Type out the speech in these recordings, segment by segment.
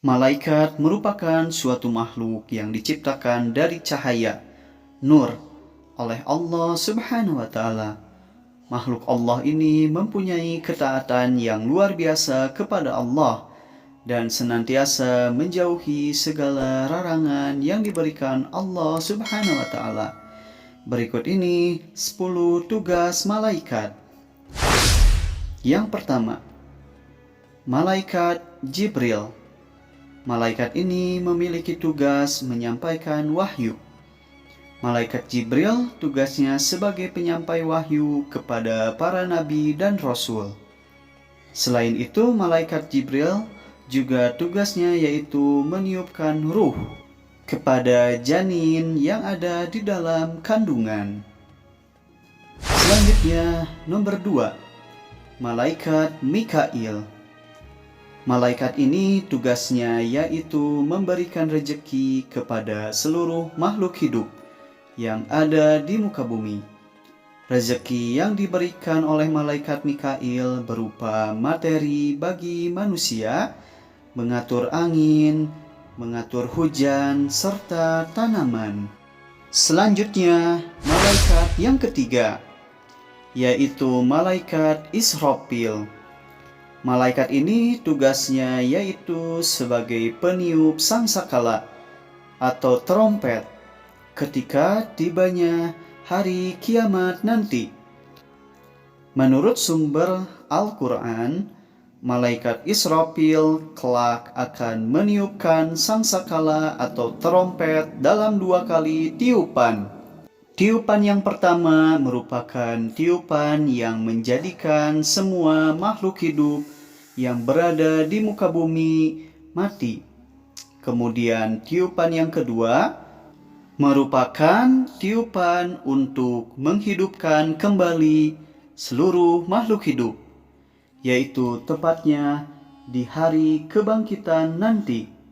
Malaikat merupakan suatu makhluk yang diciptakan dari cahaya, nur, oleh Allah Subhanahu wa Ta'ala. Makhluk Allah ini mempunyai ketaatan yang luar biasa kepada Allah dan senantiasa menjauhi segala larangan yang diberikan Allah Subhanahu wa Ta'ala. Berikut ini 10 tugas malaikat. Yang pertama, malaikat Jibril. Malaikat ini memiliki tugas menyampaikan wahyu. Malaikat Jibril tugasnya sebagai penyampai wahyu kepada para nabi dan rasul. Selain itu, malaikat Jibril juga tugasnya yaitu meniupkan ruh kepada janin yang ada di dalam kandungan. Selanjutnya, nomor 2, malaikat Mikail. Malaikat ini tugasnya yaitu memberikan rezeki kepada seluruh makhluk hidup yang ada di muka bumi. Rezeki yang diberikan oleh malaikat Mikail berupa materi bagi manusia, mengatur angin, mengatur hujan, serta tanaman. Selanjutnya, malaikat yang ketiga, yaitu malaikat Israfil. Malaikat ini tugasnya yaitu sebagai peniup sangkakala atau trompet ketika tibanya hari kiamat nanti. Menurut sumber Al-Quran, malaikat Israfil kelak akan meniupkan sangkakala atau trompet dalam 2 kali tiupan. Tiupan yang pertama merupakan tiupan yang menjadikan semua makhluk hidup yang berada di muka bumi mati. Kemudian tiupan yang kedua merupakan tiupan untuk menghidupkan kembali seluruh makhluk hidup, yaitu tepatnya di hari kebangkitan nanti.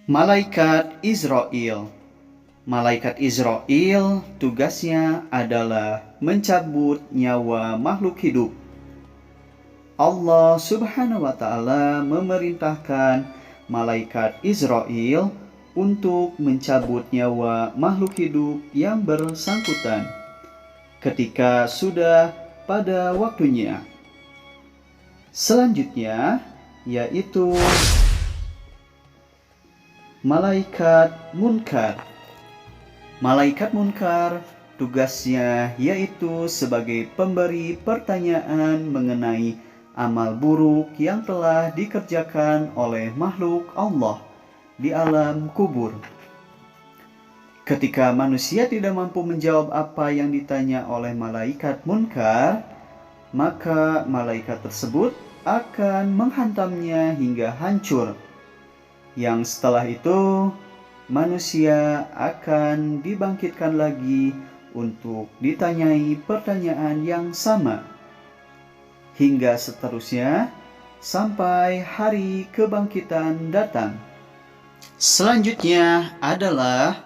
Malaikat Israel. Malaikat Israel tugasnya adalah mencabut nyawa makhluk hidup. Allah Subhanahu wa Ta'ala memerintahkan malaikat Israel untuk mencabut nyawa makhluk hidup yang bersangkutan ketika sudah pada waktunya. Selanjutnya yaitu malaikat Munkar. Malaikat Munkar tugasnya yaitu sebagai pemberi pertanyaan mengenai amal buruk yang telah dikerjakan oleh makhluk Allah di alam kubur. Ketika manusia tidak mampu menjawab apa yang ditanya oleh malaikat Munkar, maka malaikat tersebut akan menghantamnya hingga hancur. Yang setelah itu, manusia akan dibangkitkan lagi untuk ditanyai pertanyaan yang sama. Hingga seterusnya, sampai hari kebangkitan datang. Selanjutnya adalah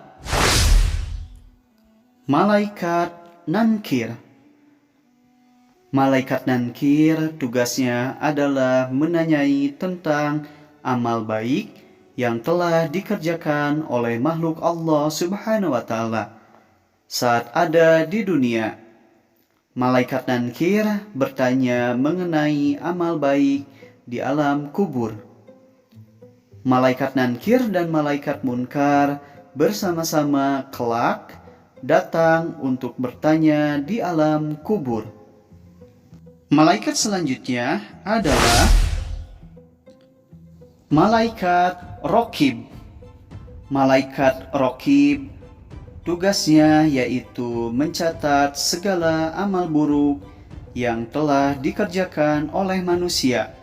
malaikat Nankir. Malaikat Nankir tugasnya adalah menanyai tentang amal baik yang telah dikerjakan oleh makhluk Allah Subhanahu wa Ta'ala saat ada di dunia. Malaikat Nankir bertanya mengenai amal baik di alam kubur. Malaikat Nankir dan malaikat Munkar bersama-sama kelak datang untuk bertanya di alam kubur. Malaikat selanjutnya adalah malaikat Raqib. Malaikat Raqib tugasnya yaitu mencatat segala amal buruk yang telah dikerjakan oleh manusia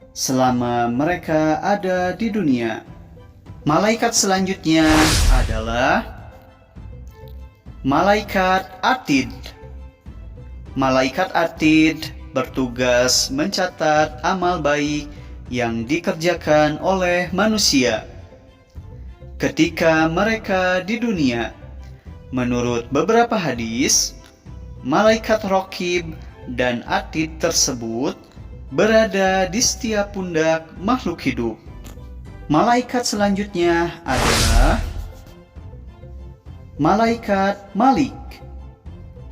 selama mereka ada di dunia. Malaikat selanjutnya adalah malaikat Atid. Malaikat Atid bertugas mencatat amal baik yang dikerjakan oleh manusia ketika mereka di dunia. Menurut beberapa hadis, malaikat Raqib dan Atid tersebut berada di setiap pundak makhluk hidup. Malaikat selanjutnya adalah Malaikat Malik.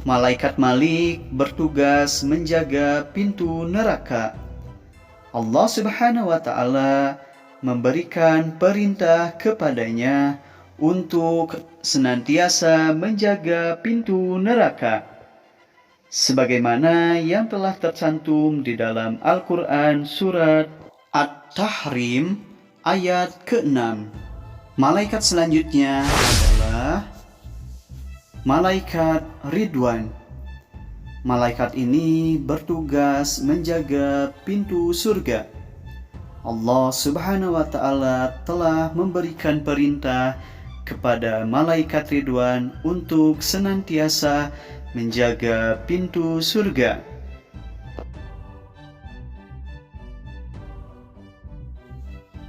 Malaikat Malik bertugas menjaga pintu neraka. Allah Subhanahu wa Ta'ala memberikan perintah kepadanya untuk senantiasa menjaga pintu neraka, sebagaimana yang telah tercantum di dalam Al-Quran surat At-Tahrim ayat ke-6. Malaikat selanjutnya adalah Malaikat Ridwan. Malaikat ini bertugas menjaga pintu surga. Allah Subhanahu wa Ta'ala telah memberikan perintah kepada Malaikat Ridwan untuk senantiasa menjaga pintu surga.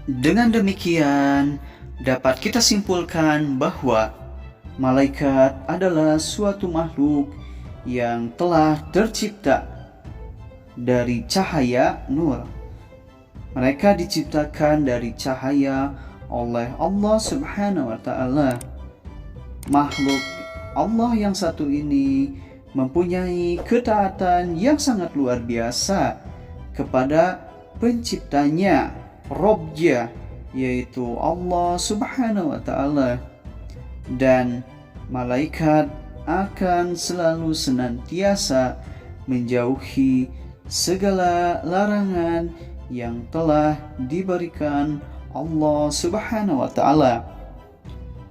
Dengan demikian, dapat kita simpulkan bahwa malaikat adalah suatu makhluk yang telah tercipta dari cahaya nur. Mereka diciptakan dari cahaya oleh Allah Subhanahu wa Ta'ala. Makhluk Allah yang satu ini mempunyai ketaatan yang sangat luar biasa kepada penciptanya, Robnya, yaitu Allah Subhanahu wa Ta'ala. Dan malaikat akan selalu senantiasa menjauhi segala larangan yang telah diberikan Allah Subhanahu wa Ta'ala.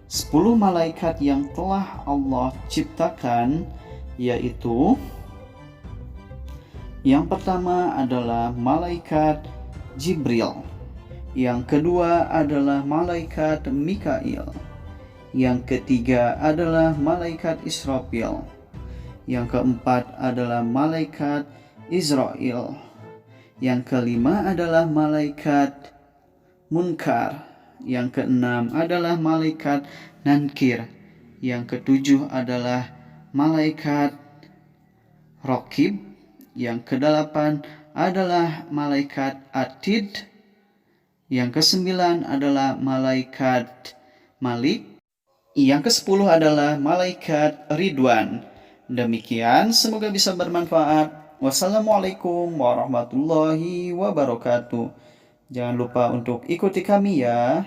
10 malaikat yang telah Allah ciptakan, yaitu yang pertama adalah malaikat Jibril, yang kedua adalah malaikat Mikail, yang ketiga adalah malaikat Israfil, yang keempat adalah malaikat Israel, yang kelima adalah malaikat Munkar, yang keenam adalah malaikat Nankir, yang ketujuh adalah malaikat Raqib, yang kedelapan adalah malaikat Atid, yang kesembilan adalah malaikat Malik, yang ke-10 adalah malaikat Ridwan. Demikian, semoga bisa bermanfaat. Wassalamualaikum warahmatullahi wabarakatuh. Jangan lupa untuk ikuti kami ya.